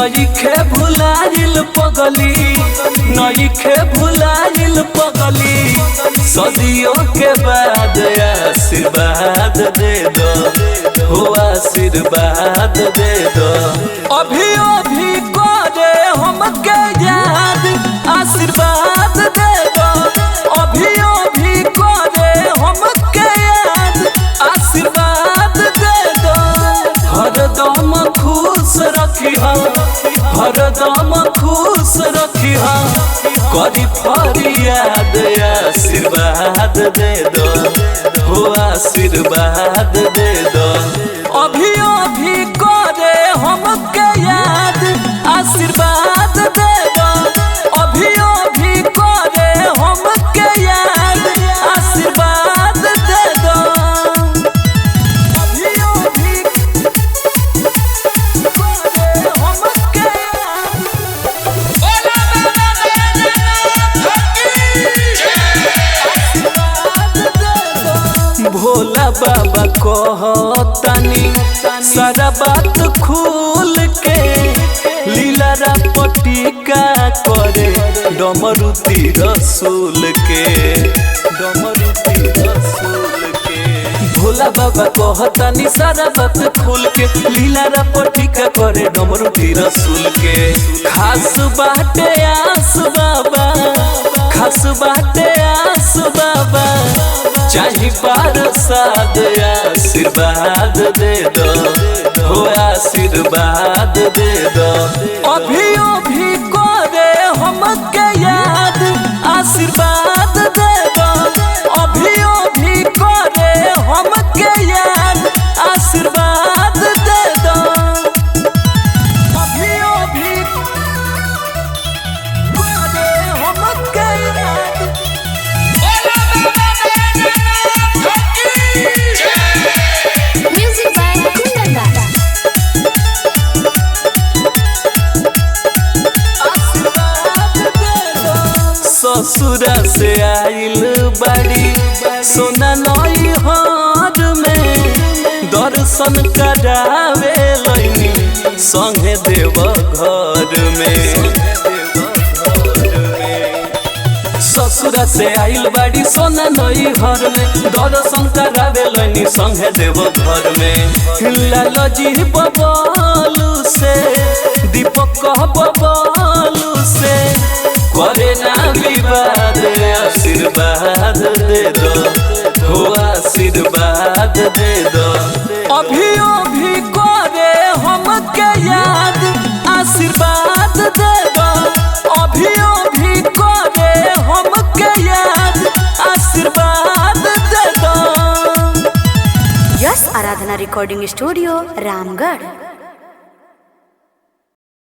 नइखे भुलाइल पगली, नइखे भुलाइल पगली। सदियों के बाद आशीर्वाद दे दो, हो आशीर्वाद दे दो। अभी अभी करे हमके याद, आशीर्वाद दे दो। अभी अभी करे हमके याद, आशीर्वाद दे दो। हरदम खुश रखिहा, हरदम खुश रखिहा। करी फरियाद आशीर्वाद दे दो, हो आशीर्वाद दे दो। अभी अभी करे हमके याद, आशीर्वाद दे दो। अभी अभी करे हमके याद, आशीर्वाद दे दो। अभी अभी करे हमके भोला बाबा कहतानी सारा बात खुल के। लीला पटिका करे डमरू रसूल के, डमरू रसूल के। भोला बाबा कहतानी सारा बात खुल के। लीला पटिका करे डमरू रसूल के। खास बाटे आस बाबा, खास बाटे आस बाबा। चाही प्रसाद आशीर्वाद दे दो, हो आशीर्वाद दे दो। अभी अभी करे हमके याद, आशीर्वाद दे दो। अभी अभी करे हमके याद, आशीर्वाद दे दो। अभी अभी करे हमके याद। ससुरा से आइल बाड़ी सोना नई हार में। दर्शन करावे लैनी संगे देव घर में। ससुरा से आइल बाड़ी सोना नई हर में। दर्शन करावे लैनी संगे देव घर में। लालजी बबलू से, दीपक बबलू से। करे ना विवाद आशीर्वाद दे दो, हो आशीर्वाद दे दो। अभी अभी करे हमके याद, आशीर्वाद दे दो। अभी अभी करे हमके याद, आशीर्वाद दे दो। यस आराधना रिकॉर्डिंग स्टूडियो रामगढ़।